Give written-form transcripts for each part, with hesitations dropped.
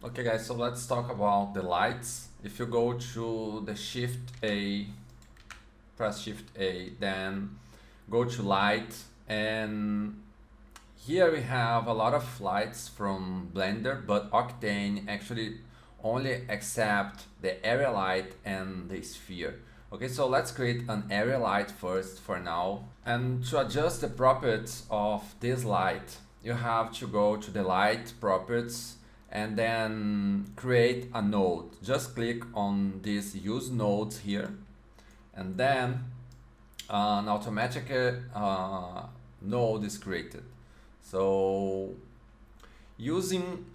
Okay guys, so let's talk about the lights. If you go to the press Shift A, then go to light, and here we have a lot of lights from Blender, but Octane actually only accept the area light and the sphere. Okay, so let's create an area light first for now. And to adjust the properties of this light, you have to go to the light properties and then create a node. Just click on this use nodes here, and then an automatic node is created. So using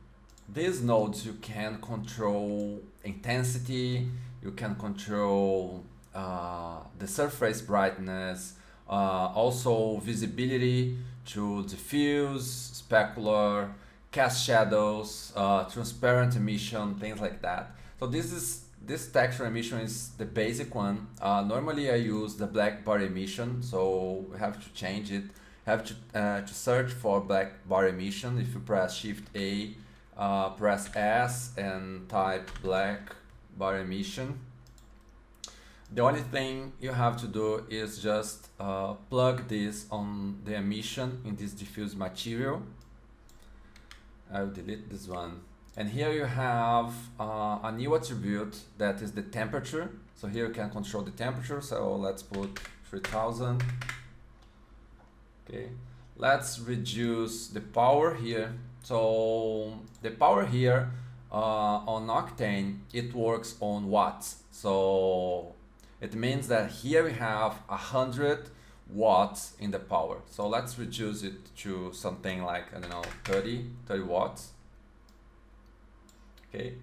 these nodes, you can control intensity, you can control the surface brightness, also visibility to diffuse, specular, cast shadows, transparent emission, things like that. So this texture emission is the basic one. Normally I use the black bar emission, so we have to change it. Have to search for black bar emission. If you press Shift A, press S and type black bar emission. The only thing you have to do is just plug this on the emission in this diffuse material. I'll delete this one. And here you have a new attribute that is the temperature. So here you can control the temperature. So let's put 3000. Okay, let's reduce the power here. So the power here on Octane, it works on watts. So it means that here we have 100 watts in the power. So let's reduce it to something like, I don't know, 30 watts. Okay.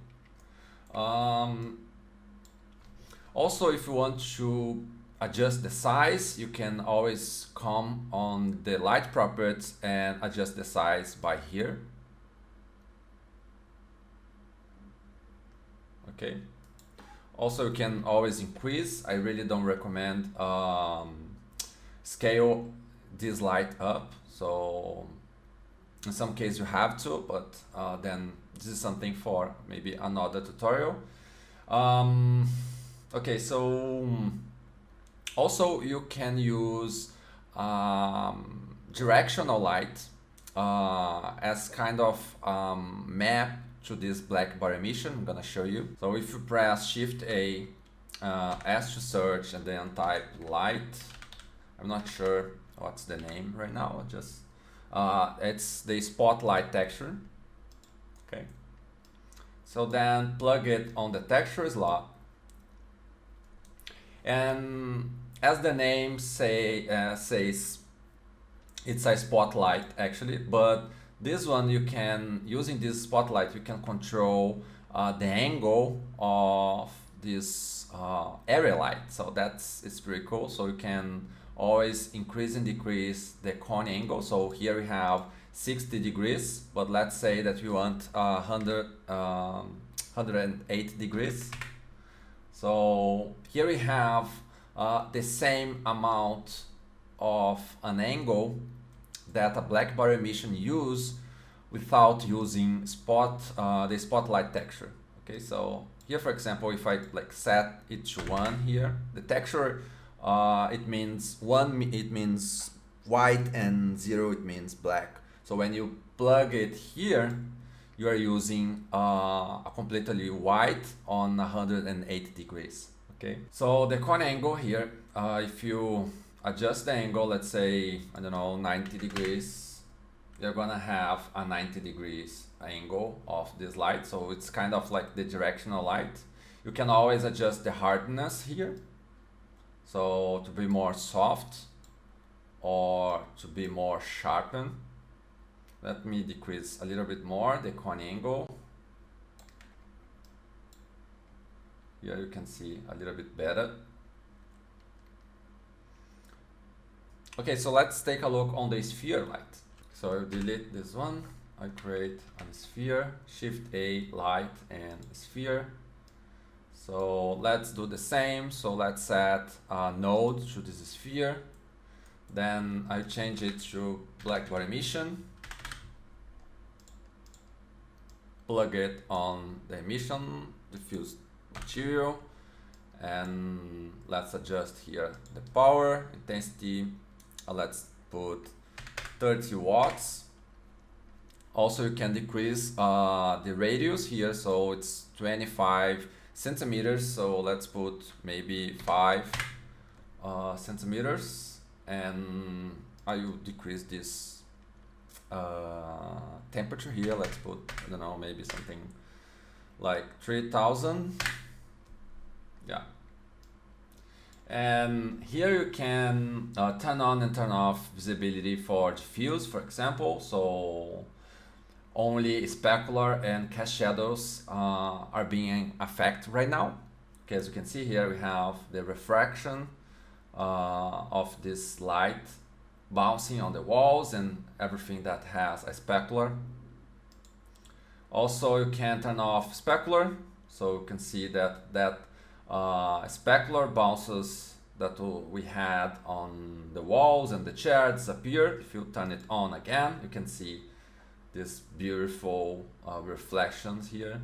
Also, if you want to adjust the size, you can always come on the light properties and adjust the size by here. Okay. Also, you can always increase. I really don't recommend scale this light up. So in some cases you have to, but then this is something for maybe another tutorial. Okay, so also you can use directional light as kind of map to this black bar emission. I'm gonna show you. So if you press Shift A, S to search, and then type light, I'm not sure what's the name right now, just it's the spotlight texture. Okay, so then plug it on the texture slot, and as the name says, it's a spotlight actually, but this one you can, using this spotlight, you can control the angle of this area light. So it's pretty cool. So you can always increase and decrease the cone angle. So here we have 60 degrees, but let's say that we want 108 degrees. So here we have the same amount of an angle that a black bar emission use without using the spotlight texture. Okay, so here for example, if I like set it to 1 here, the texture it means 1 it means white and 0 it means black. So when you plug it here, you are using a completely white on 108 degrees. Okay, so the cone angle here, if you adjust the angle, let's say, I don't know, 90 degrees, you're gonna have a 90 degrees angle of this light. So it's kind of like the directional light. You can always adjust the hardness here, so to be more soft or to be more sharpened. Let me decrease a little bit more the cone angle. Here you can see a little bit better. Okay, so let's take a look on the sphere light. So I'll delete this one. I create a sphere, Shift A, light and sphere. So let's do the same. So let's add a node to this sphere. Then I change it to black bar emission. plug it on the emission diffused material, and let's adjust here the power intensity. Let's put 30 watts. Also, you can decrease the radius here, so it's 25 centimeters. So let's put maybe 5 centimeters, and I will decrease this temperature here. Let's put, I don't know, maybe something like 3000. Yeah. And here you can turn on and turn off visibility for diffuse, for example. So only specular and cast shadows are being affected right now. Okay, as you can see here, we have the refraction of this light bouncing on the walls and everything that has a specular. Also, you can turn off specular, so you can see that specular bounces that we had on the walls and the chair disappear. If you turn it on again, you can see these beautiful reflections here.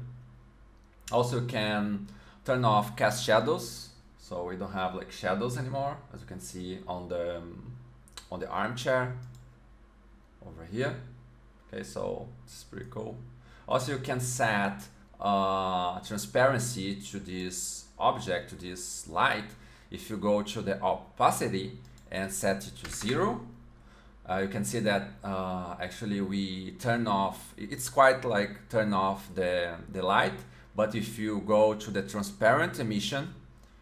Also, you can turn off cast shadows, so we don't have like shadows anymore, as you can see on the armchair over here. Okay, so it's pretty cool. Also, you can set transparency to this object, to this light. If you go to the opacity and set it to 0, you can see that actually we turn off, it's quite like turn off the light, but if you go to the transparent emission,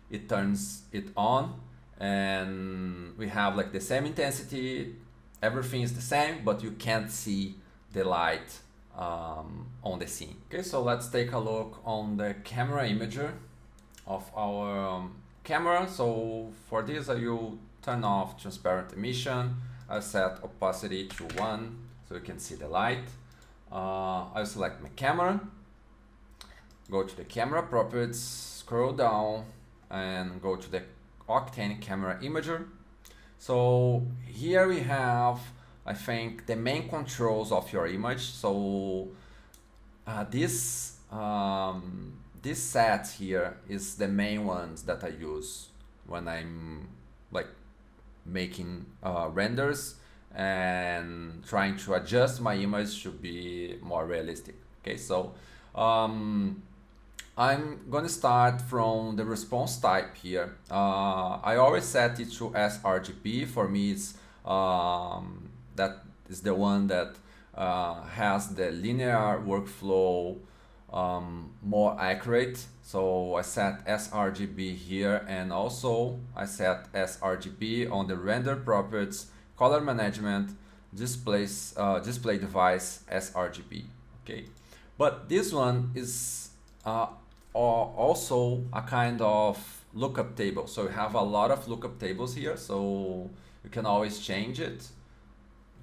it turns it on, and we have like the same intensity, everything is the same, but you can't see the light on the scene. Okay, so let's take a look on the camera imager of our camera. So for this, I will turn off transparent emission. I'll set opacity to 1 so you can see the light. I'll select my camera, go to the camera properties, scroll down and go to the Octane camera imager. So here we have, I think, the main controls of your image. So this set here is the main ones that I use when I'm like making renders and trying to adjust my image to be more realistic. Okay, so I'm gonna start from the response type here. I always set it to sRGB. For me, it's that is the one that has the linear workflow more accurate. So I set sRGB here, and also I set sRGB on the render properties, color management, display device sRGB. Okay, but this one is also a kind of lookup table. So you have a lot of lookup tables here, so you can always change it.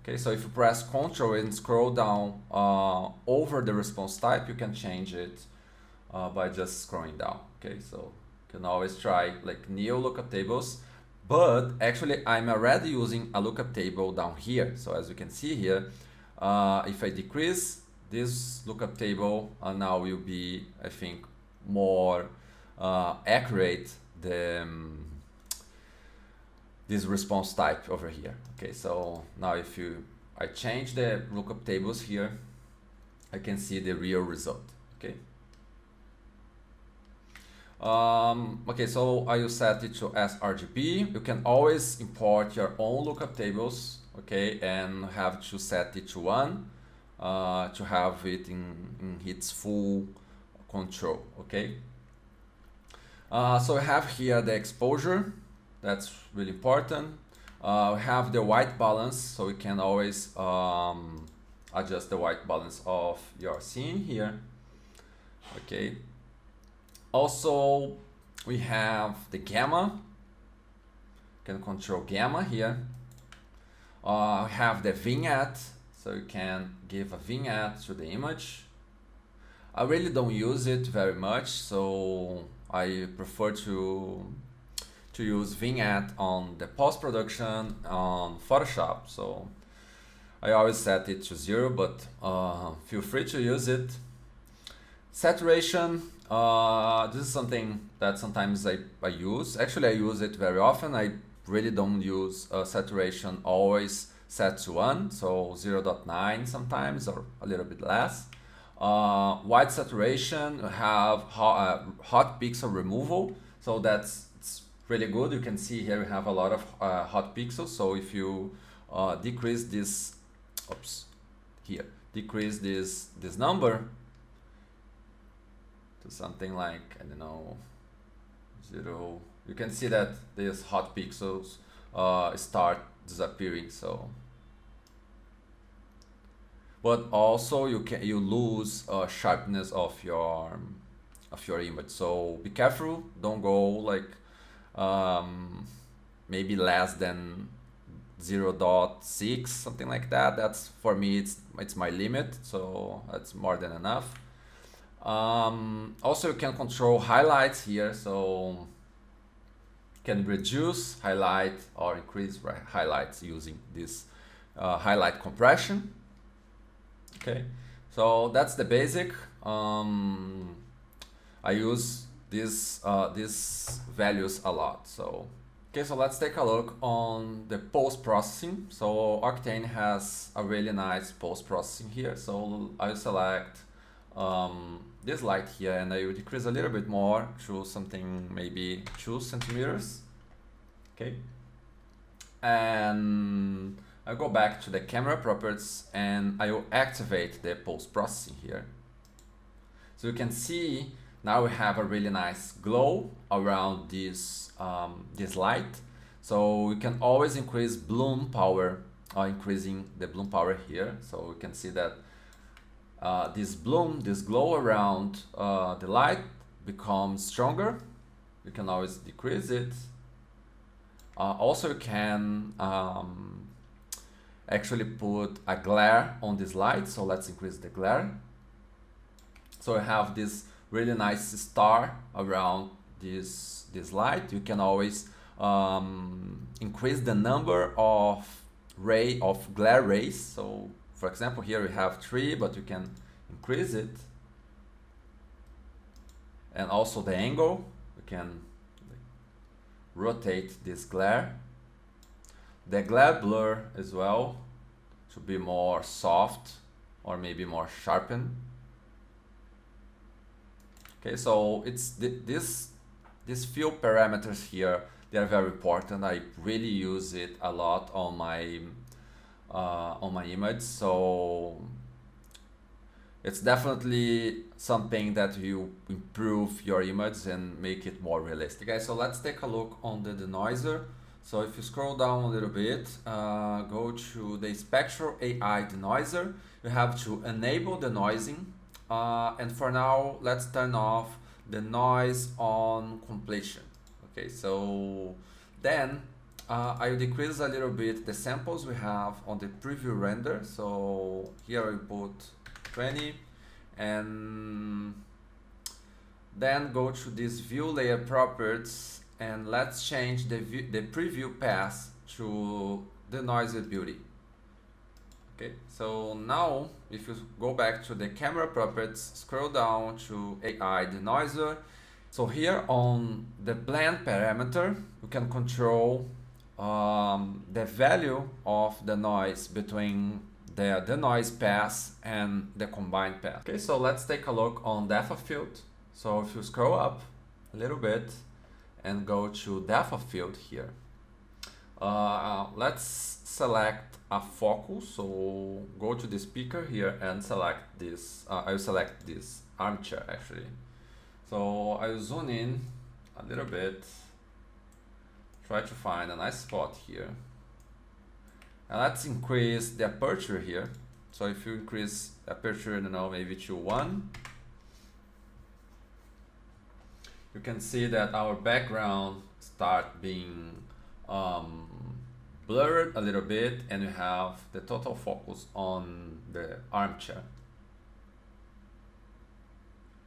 Okay, so if you press Ctrl and scroll down over the response type, you can change it by just scrolling down. Okay, so you can always try like new lookup tables, but actually I'm already using a lookup table down here. So as you can see here, if I decrease this lookup table, now will be, I think, more accurate this response type over here. Okay, so now if I change the lookup tables here, I can see the real result. Okay. Okay, so I will set it to sRGB. You can always import your own lookup tables, okay, and have to set it to 1 to have it in its full control. Okay. So I have here the exposure. That's really important. We have the white balance, so we can always adjust the white balance of your scene here. Okay. Also, we have the gamma. You can control gamma here. We have the vignette, so you can give a vignette to the image. I really don't use it very much, so I prefer to use vignette on the post-production on Photoshop. So I always set it to 0, but feel free to use it. Saturation, this is something that sometimes I use. Actually, I use it very often. I really don't use saturation always set to 1, so 0.9 sometimes, or a little bit less. White saturation, have hot pixel removal, so it's really good. You can see here we have a lot of hot pixels, so if you decrease this, decrease this number to something like, I don't know, 0, you can see that these hot pixels start disappearing. So, but also you lose sharpness of your image. So be careful. Don't go like maybe less than 0.6, something like that. That's, for me, it's my limit. So that's more than enough. Also, you can control highlights here, so you can reduce highlight or increase highlights using this highlight compression. Okay, so that's the basic. I use these values a lot. So okay, so let's take a look on the post-processing. So Octane has a really nice post-processing here. So I'll select this light here, and I will decrease a little bit more to something maybe 2 centimeters. Okay, and I'll go back to the camera properties and I will activate the post-processing here. So you can see now we have a really nice glow around this this light. So we can always increase bloom power, increasing the bloom power here. So we can see that this glow around the light becomes stronger. You can always decrease it. Also, you can actually put a glare on this light. So let's increase the glare. So I have this really nice star around this light. You can always increase the number of glare rays. So for example, here we have 3, but you can increase it. And also the angle, we can rotate this glare. The glare blur as well should be more soft or maybe more sharpened. Okay, so it's these few parameters here, they are very important. I really use it a lot on my image, so it's definitely something that will improve your image and make it more realistic. Okay, so let's take a look on the denoiser. So if you scroll down a little bit, go to the spectral AI denoiser, you have to enable denoising, and for now let's turn off the noise on completion. Okay, so then I will decrease a little bit the samples we have on the preview render. So here I put 20, and then go to this view layer properties, and let's change the preview path to denoiser beauty. Okay, so now if you go back to the camera properties, scroll down to AI denoiser. So here on the blend parameter, you can control the value of the noise between the noise path and the combined path. Okay, so let's take a look on depth of field. So if you scroll up a little bit and go to depth of field here, let's select a focus. So go to the speaker here and select this. I'll select this armchair actually. So I'll zoom in a little bit, try to find a nice spot here. And let's increase the aperture here. So if you increase aperture, I don't know, maybe to 1, you can see that our background start being blurred a little bit, and you have the total focus on the armchair.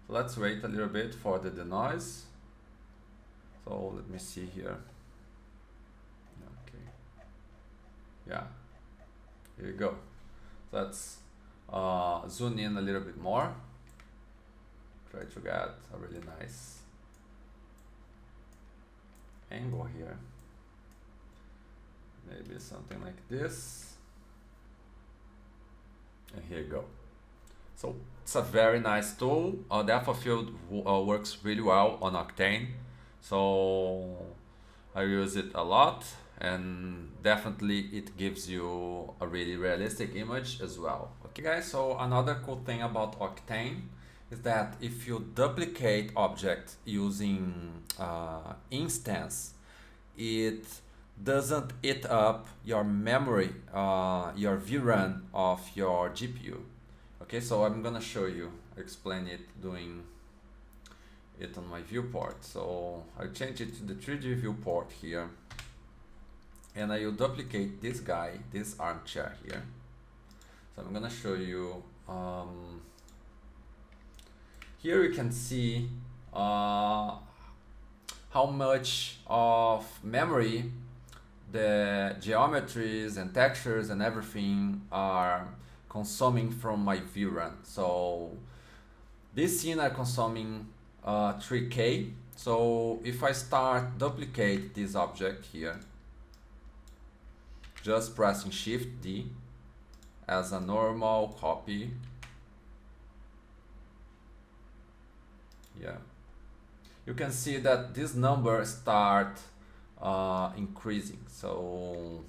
So let's wait a little bit for the denoise. So let me see here. Okay. Yeah, here we go. So let's zoom in a little bit more. try to get a really nice angle here. Maybe something like this. And here you go. So it's a very nice tool. Depth of field works really well on Octane. So I use it a lot, and definitely it gives you a really realistic image as well. Okay guys, so another cool thing about Octane is that if you duplicate object using instance, it doesn't eat up your memory, your VRAM of your GPU. Okay, so I'm gonna show you, explain it doing it on my viewport. So I change it to the 3D viewport here, and I will duplicate this guy, this armchair here. So I'm gonna show you, here you can see how much of memory the geometries and textures and everything are consuming from my VRAM. So this scene are consuming 3K. So if I start duplicate this object here, just pressing Shift D as a normal copy, yeah, you can see that this number start increasing. So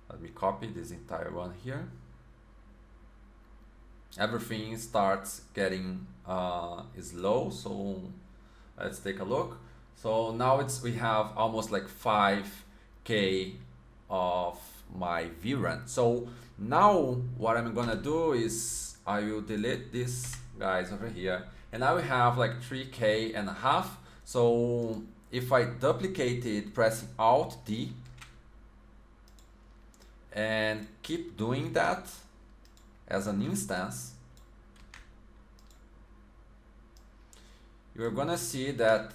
let me copy this entire one here. Everything starts getting slow. So let's take a look. So now we have almost like 5K of my VRAM. So now what I'm gonna do is I will delete these guys over here, and I will have like 3K and a half. So if I duplicate it pressing Alt D and keep doing that as an instance, you're gonna see that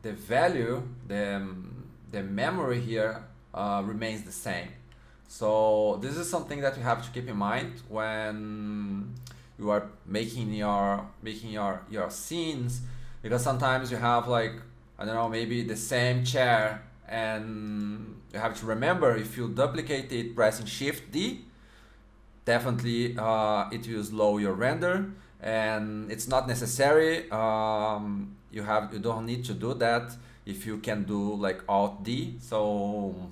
the value, the memory here remains the same. So this is something that you have to keep in mind when you are making your scenes, because sometimes you have like, I don't know, maybe the same chair, and you have to remember, if you duplicate it pressing Shift D, definitely it will slow your render, and it's not necessary. You don't need to do that if you can do like Alt D. So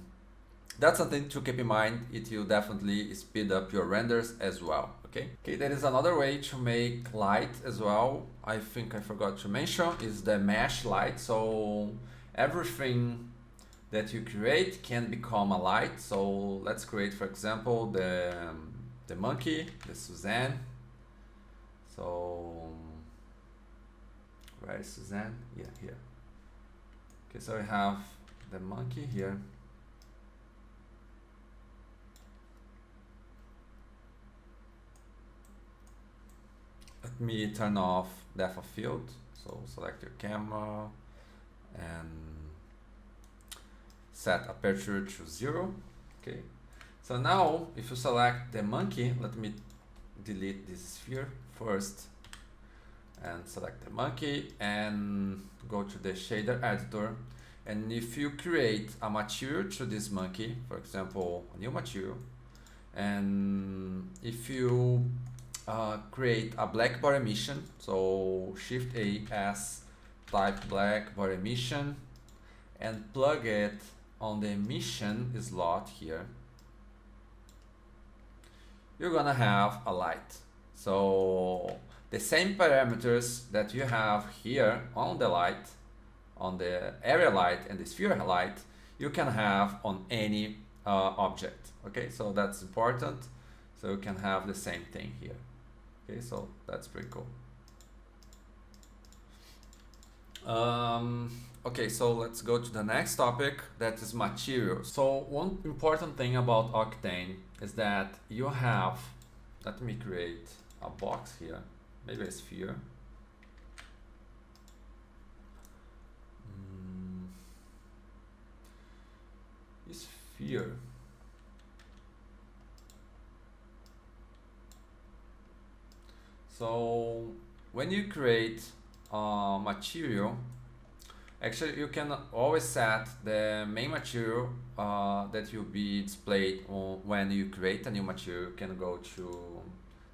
that's something to keep in mind. It will definitely speed up your renders as well. Okay, there is another way to make light as well. I think I forgot to mention is the mesh light. So everything that you create can become a light. So let's create, for example, the monkey, the Suzanne. So where is Suzanne? Yeah, here. Okay, so we have the monkey here. Let me turn off depth of field. So select your camera and set aperture to 0. Okay. So now if you select the monkey, let me delete this sphere first and select the monkey and go to the shader editor. And if you create a material to this monkey, for example, a new material, and if you create a black bar emission, so Shift A as type black bar emission and plug it on the emission slot here, you're gonna have a light. So the same parameters that you have here on the light, on the area light and the sphere light, you can have on any object. Okay, so that's important. So you can have the same thing here. Okay, so that's pretty cool. Okay, so let's go to the next topic, that is materials. So one important thing about Octane is that you have, let me create a box here, maybe a sphere. Sphere. So when you create material, actually you can always set the main material that will be displayed when you create a new material. You can go to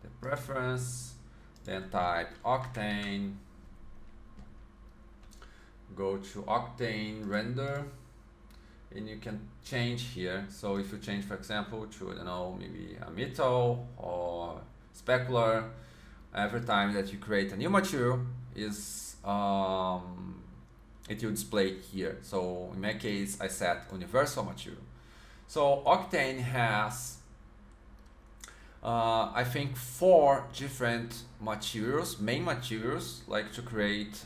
the preference, then type Octane, go to Octane render, and you can change here. So if you change, for example, to, I don't know, maybe a metal or specular, every time that you create a new material is it will display here. So in my case, I set universal material. So Octane has I think 4 different materials, main materials, like to create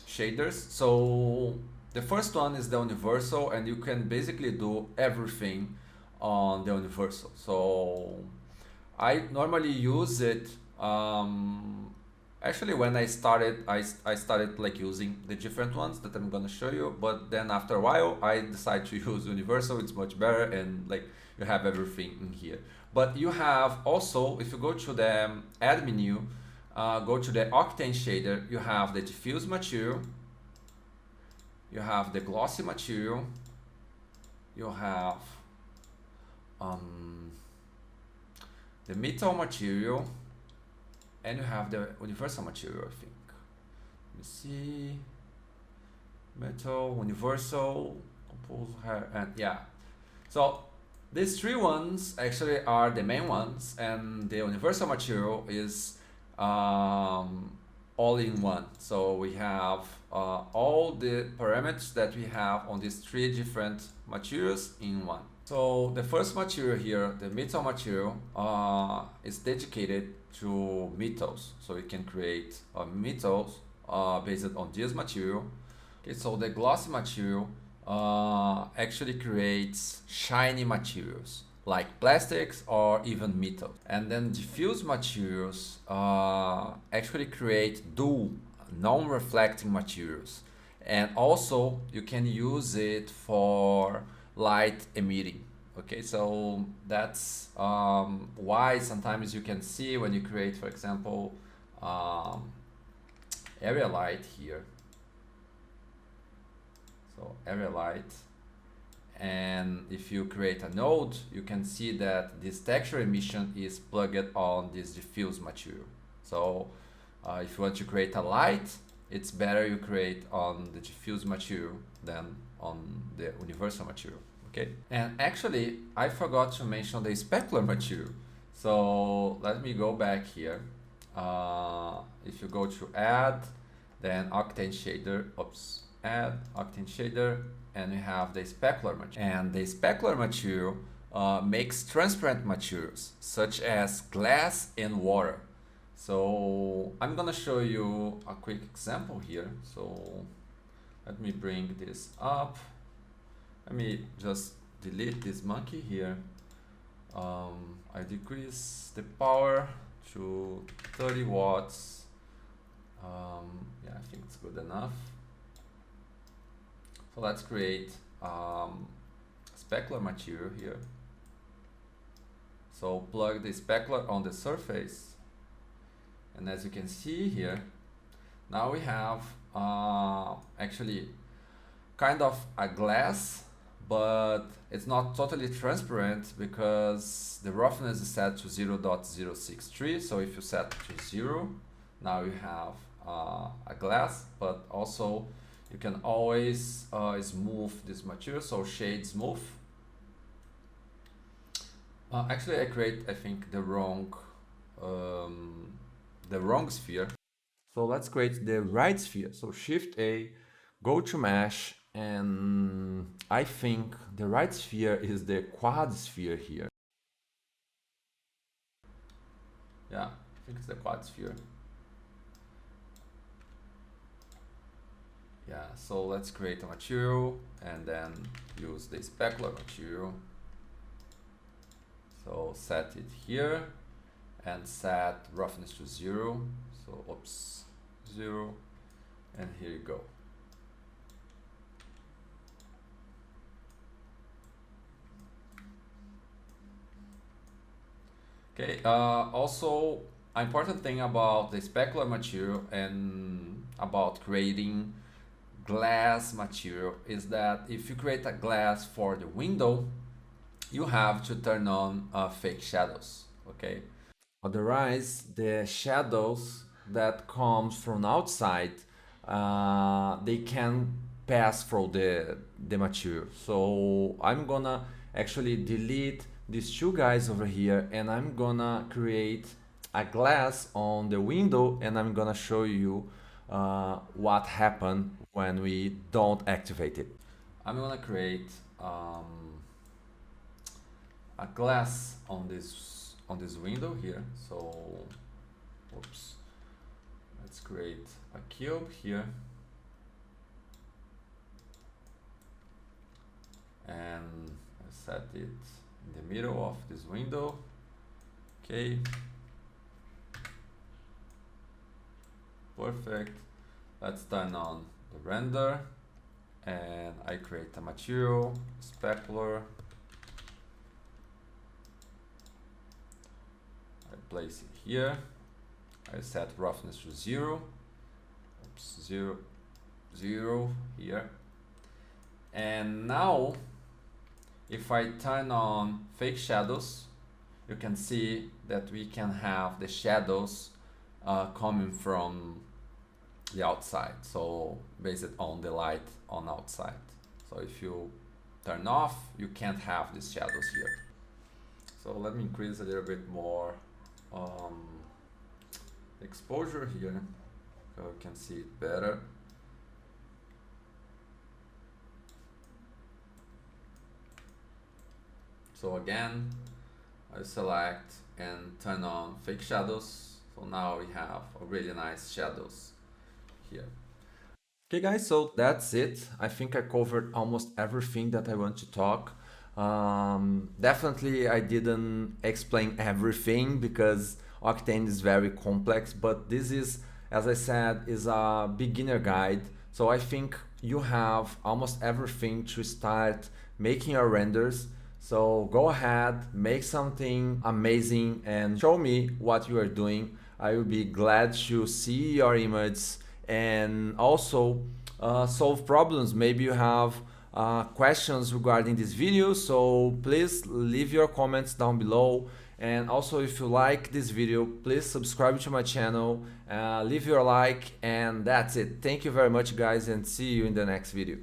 shaders. So the first one is the universal, and you can basically do everything on the universal. So I normally use it actually when I started like using the different ones that I'm gonna show you, but then after a while I decided to use universal. It's much better, and like you have everything in here. But you have also, if you go to the add menu, go to the Octane shader, you have the diffuse material, you have the glossy material, you have the metal material, and you have the universal material, I think. Let me see. Metal, universal, compose, and yeah. So these 3 ones actually are the main ones, and the universal material is all in one. So we have all the parameters that we have on these 3 different materials in one. So the first material here, the metal material, is dedicated to metals. So we can create metals based on this material. Okay, so the glossy material actually creates shiny materials like plastics or even metal. And then diffuse materials actually create dull, non-reflecting materials. And also you can use it for light emitting. Okay, so that's why sometimes you can see when you create, for example, area light here. So area light, and if you create a node, you can see that this texture emission is plugged on this diffuse material. So if you want to create a light, it's better you create on the diffuse material than on the universal material. Okay, and actually I forgot to mention the specular material. So let me go back here. If you go to add, then Octane shader, add Octane shader, and we have the specular material. And the specular material makes transparent materials such as glass and water. So I'm gonna show you a quick example here. So let me bring this up. Let me just delete this monkey here. I decrease the power to 30 watts. Yeah, I think it's good enough. So let's create specular material here. So plug the specular on the surface, and as you can see here, now we have actually kind of a glass, but it's not totally transparent because the roughness is set to 0.063. So if you set to 0, now you have a glass, but also you can always smooth this material, so shade smooth. Actually, I think the wrong sphere. So let's create the right sphere. So Shift A, go to Mesh, and I think the right sphere is the quad sphere here. Yeah, I think it's the quad sphere. Yeah, so let's create a material and then use the specular material. So set it here and set roughness to 0. So oops, 0, and here you go. Okay, also important thing about the specular material and about creating glass material is that if you create a glass for the window, you have to turn on fake shadows, okay? Otherwise, the shadows that comes from outside, they can pass through the material. So I'm gonna actually delete these two guys over here, and I'm gonna create a glass on the window, and I'm gonna show you what happened when we don't activate it. I'm gonna create a glass on this window here. So, oops, let's create a cube here, and I set it in the middle of this window. Okay, perfect. Let's turn on the render, and I create a material, specular. I place it here. I set roughness to 0. Oops, 0, 0 here. And now, if I turn on fake shadows, you can see that we can have the shadows coming from the outside, so based on the light on outside. So if you turn off, you can't have these shadows here. So let me increase a little bit more exposure here so you can see it better. So again, I select and turn on fake shadows. So now we have a really nice shadows here. Okay guys, so that's it. I think I covered almost everything that I want to talk. Definitely I didn't explain everything because Octane is very complex, but this is, as I said, is a beginner guide. So I think you have almost everything to start making your renders. So go ahead, make something amazing and show me what you are doing. I will be glad to see your images and also solve problems. Maybe you have questions regarding this video, so please leave your comments down below. And also, if you like this video, please subscribe to my channel, leave your like, and that's it. Thank you very much guys, and see you in the next video.